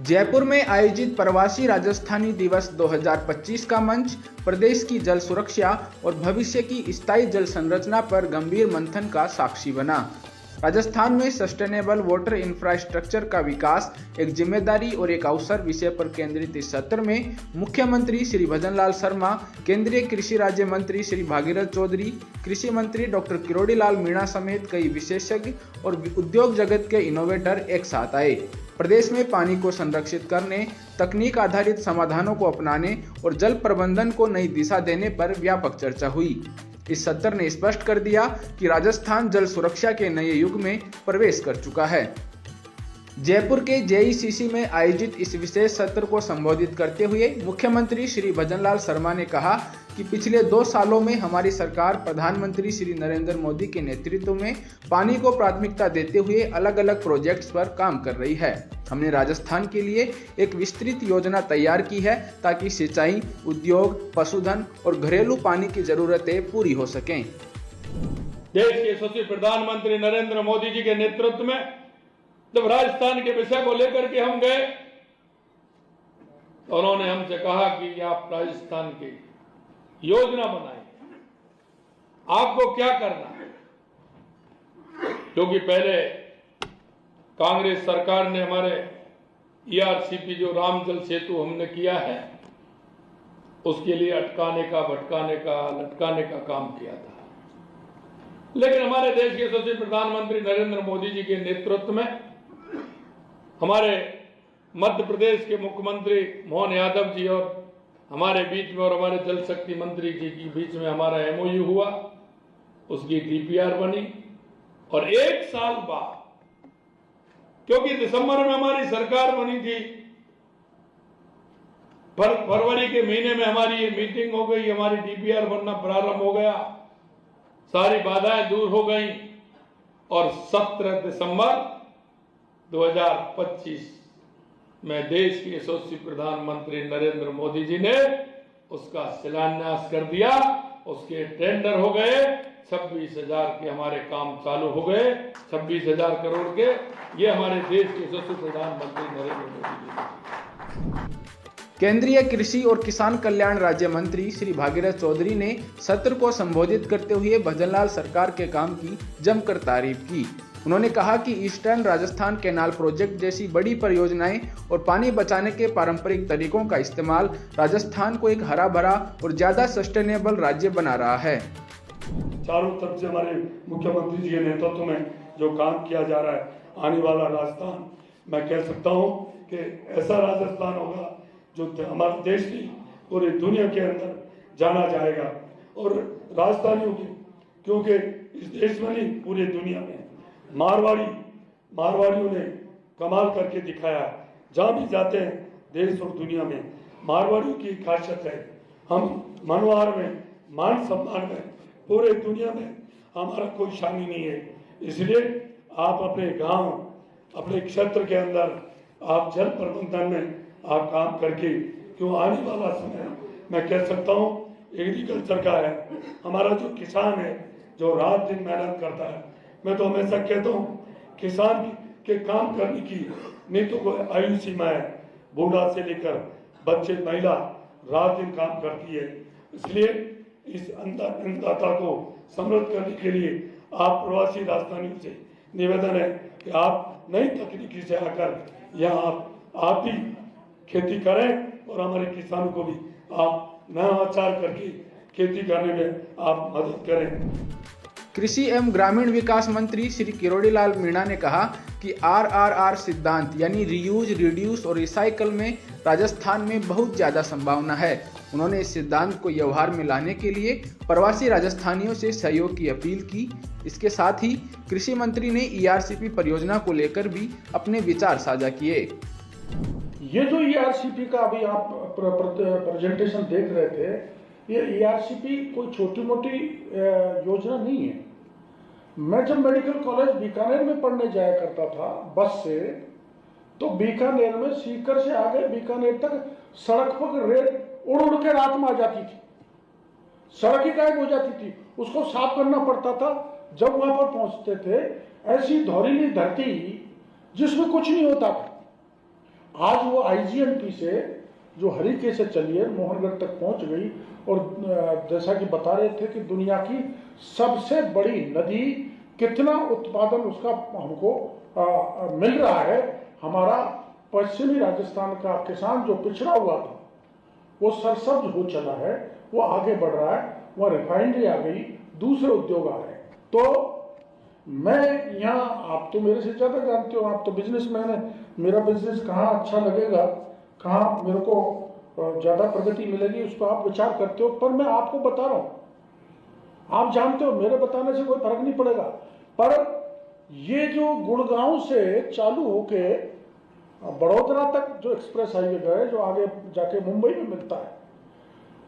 जयपुर में आयोजित प्रवासी राजस्थानी दिवस 2025 का मंच प्रदेश की जल सुरक्षा और भविष्य की स्थायी जल संरचना पर गंभीर मंथन का साक्षी बना। राजस्थान में सस्टेनेबल वाटर इंफ्रास्ट्रक्चर का विकास एक जिम्मेदारी और एक अवसर विषय पर केंद्रित इस सत्र में मुख्यमंत्री श्री भजनलाल शर्मा, केंद्रीय कृषि राज्य मंत्री श्री भागीरथ चौधरी, कृषि मंत्री डॉक्टर किरोड़ीलाल मीणा समेत कई विशेषज्ञ और उद्योग जगत के इनोवेटर एक साथ आए। प्रदेश में पानी को संरक्षित करने, तकनीक आधारित समाधानों को अपनाने और जल प्रबंधन को नई दिशा देने पर व्यापक चर्चा हुई। इस सत्र ने स्पष्ट कर दिया कि राजस्थान जल सुरक्षा के नए युग में प्रवेश कर चुका है। जयपुर के जेईसीसी में आयोजित इस विशेष सत्र को संबोधित करते हुए मुख्यमंत्री श्री भजनलाल शर्मा ने कहा कि पिछले 2 सालों में हमारी सरकार प्रधानमंत्री श्री नरेंद्र मोदी के नेतृत्व में पानी को प्राथमिकता देते हुए अलग अलग प्रोजेक्ट्स पर काम कर रही है। हमने राजस्थान के लिए एक विस्तृत योजना तैयार की है ताकि सिंचाई, उद्योग, पशुधन और घरेलू पानी की जरूरतें पूरी हो सकें। देश के यशस्वी प्रधानमंत्री नरेंद्र मोदी जी के नेतृत्व में जब राजस्थान के विषय को लेकर के हम गए तो उन्होंने हमसे कहा कि आप राजस्थान की योजना बनाएं, आपको क्या करना है। क्योंकि पहले कांग्रेस सरकार ने हमारे ईआरसीपी जो राम जल सेतु हमने किया है उसके लिए अटकाने का, भटकाने का, लटकाने का काम किया था। लेकिन हमारे देश के यशस्वी प्रधानमंत्री नरेंद्र मोदी जी के नेतृत्व में हमारे मध्य प्रदेश के मुख्यमंत्री मोहन यादव जी और हमारे बीच में और हमारे जल शक्ति मंत्री जी के बीच में हमारा एमओयू हुआ, उसकी डीपीआर बनी और 1 साल बाद, क्योंकि दिसंबर में हमारी सरकार बनी थी, फरवरी के महीने में हमारी ये मीटिंग हो गई, हमारी डीपीआर बनना प्रारंभ हो गया, सारी बाधाएं दूर हो गई और 17 दिसंबर 2025 में देश के यशस्वी प्रधानमंत्री नरेंद्र मोदी जी ने उसका शिलान्यास कर दिया। उसके टेंडर हो गए, 26,000 के हमारे काम चालू हो गए, 26,000 करोड़ के। ये हमारे देश के यशस्वी प्रधानमंत्री नरेंद्र मोदी जी। केंद्रीय कृषि और किसान कल्याण राज्य मंत्री श्री भागीरथ चौधरी ने सत्र को संबोधित करते हुए भजनलाल सरकार के काम की जमकर तारीफ की। उन्होंने कहा कि ईस्टर्न राजस्थान कैनाल प्रोजेक्ट जैसी बड़ी परियोजनाएं और पानी बचाने के पारंपरिक तरीकों का इस्तेमाल राजस्थान को एक हरा भरा और ज्यादा सस्टेनेबल राज्य बना रहा है। चारों तरफ से हमारे मुख्यमंत्री जी के नेतृत्व में जो काम किया जा रहा है, आने वाला राजस्थान, मैं कह सकता हूँ कि ऐसा राजस्थान होगा जो हमारे देश की पूरी दुनिया के अंदर जाना जाएगा। और राजस्थानियों की, क्योंकि इस देश में नहीं पूरी दुनिया में मारवाड़ियों ने कमाल करके दिखाया। जहाँ भी जाते हैं देश और दुनिया में मारवाड़ियों की खासियत है। हम मनोहार में, मान सम्मान में, पूरे दुनिया में हमारा कोई शानी नहीं है। इसलिए आप अपने गांव, अपने क्षेत्र के अंदर आप जल प्रबंधन में आप काम करके, क्यों आने वाला समय मैं कह सकता हूँ एग्रीकल्चर का है। हमारा जो किसान है, जो रात दिन मेहनत करता है, मैं तो हमेशा कहता हूँ किसान के काम करने की नहीं तो कोई आयु सीमा है। बूढ़ा से लेकर बच्चे, महिला रात दिन काम करती है। इसलिए इस अन्नदाता को समृद्ध करने के लिए आप प्रवासी राजस्थानियों से निवेदन है कि आप नई तकनीकी से आकर यहाँ आप भी खेती करें और हमारे किसानों को भी आप नवाचार करके खेती करने में आप मदद करें। कृषि एवं ग्रामीण विकास मंत्री श्री किरोड़ीलाल मीणा ने कहा कि RRR सिद्धांत यानी रीयूज, रिड्यूस और रिसाइकल में राजस्थान में बहुत ज्यादा संभावना है। उन्होंने इस सिद्धांत को व्यवहार में लाने के लिए प्रवासी राजस्थानियों से सहयोग की अपील की। इसके साथ ही कृषि मंत्री ने ERCP परियोजना को लेकर भी अपने विचार साझा किए। ये जो ERCP का अभी आप प्रेजेंटेशन देख रहे थे, ये ERCP कोई छोटी मोटी योजना नहीं है। मैं जब मेडिकल कॉलेज बीकानेर में पढ़ने जाया करता था बस से, तो बीकानेर में सीकर से आगे बीकानेर तक सड़क पर रेत उड़ उड़ के रात में आ जाती थी, सड़क ही गायब हो जाती थी, उसको साफ करना पड़ता था। जब वहां पर पहुंचते थे, ऐसी धौरीली धरती जिसमें कुछ नहीं होता था। आज वो IGNP से जो हरीके से चली है मोहनगढ़ तक पहुंच गई, और जैसा कि बता रहे थे कि दुनिया की सबसे बड़ी नदी, कितना उत्पादन उसका हमको मिल रहा है। हमारा पश्चिमी राजस्थान का किसान जो पिछड़ा हुआ था वो सरसब्ज हो चला है, वो आगे बढ़ रहा है, वहाँ रिफाइनरी आ गई, दूसरे उद्योग आ रहे हैं। तो मैं यहाँ, आप तो मेरे से ज़्यादा जानते हो, आप तो बिजनेसमैन है, मेरा बिजनेस कहाँ अच्छा लगेगा, कहाँ मेरे को ज़्यादा प्रगति मिलेगी, उसको आप विचार करते हो। पर मैं आपको बता रहा हूँ, आप जानते हो मेरे बताने से कोई फर्क नहीं पड़ेगा। पर ये जो गुड़गांव से चालू होके बड़ौदा तक जो एक्सप्रेस हाईवे गए, जो आगे जाके मुंबई में मिलता है,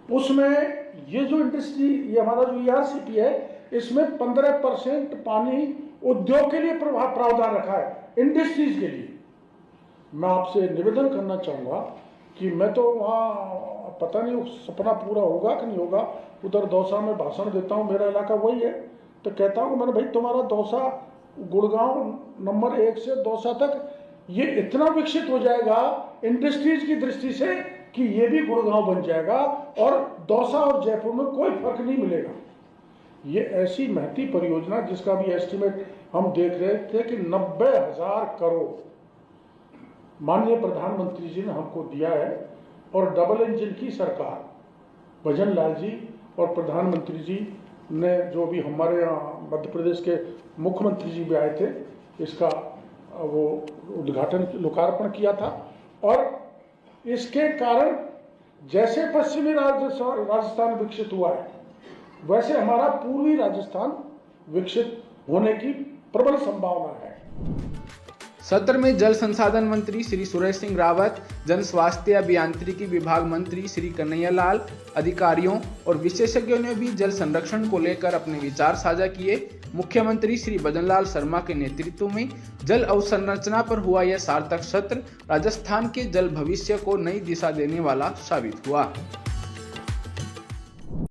उसमें ये जो इंडस्ट्री, ये हमारा जो ERCP है, इसमें 15% पानी उद्योग के लिए प्रावधान रखा है, इंडस्ट्रीज के लिए। मैं आपसे निवेदन करना चाहूँगा कि मैं तो वहाँ, पता नहीं सपना पूरा होगा कि नहीं होगा, उधर दौसा में भाषण देता हूँ, मेरा इलाका वही है, तो कहता हूँ मैंने, भाई तुम्हारा दौसा, गुड़गांव नंबर 1 से दौसा तक ये इतना विकसित हो जाएगा इंडस्ट्रीज की दृष्टि से कि ये भी गुड़गांव बन जाएगा और दौसा और जयपुर में कोई फर्क नहीं मिलेगा। ये ऐसी महती परियोजना जिसका भी एस्टिमेट हम देख रहे थे कि 90,000 करोड़ माननीय प्रधानमंत्री जी ने हमको दिया है, और डबल इंजन की सरकार, भजन लाल जी और प्रधानमंत्री जी ने, जो भी हमारे यहाँ मध्य प्रदेश के मुख्यमंत्री जी भी आए थे, इसका वो उद्घाटन, लोकार्पण किया था। और इसके कारण जैसे पश्चिमी राजस्थान विकसित हुआ है, वैसे हमारा पूर्वी राजस्थान विकसित होने की प्रबल संभावना है। सत्र में जल संसाधन मंत्री श्री सुरेश सिंह रावत, जन स्वास्थ्य अभियांत्रिकी विभाग मंत्री श्री कन्हैया लाल, अधिकारियों और विशेषज्ञों ने भी जल संरक्षण को लेकर अपने विचार साझा किए। मुख्यमंत्री श्री भजनलाल शर्मा के नेतृत्व में जल अवसंरचना पर हुआ यह सार्थक सत्र राजस्थान के जल भविष्य को नई दिशा देने वाला साबित हुआ।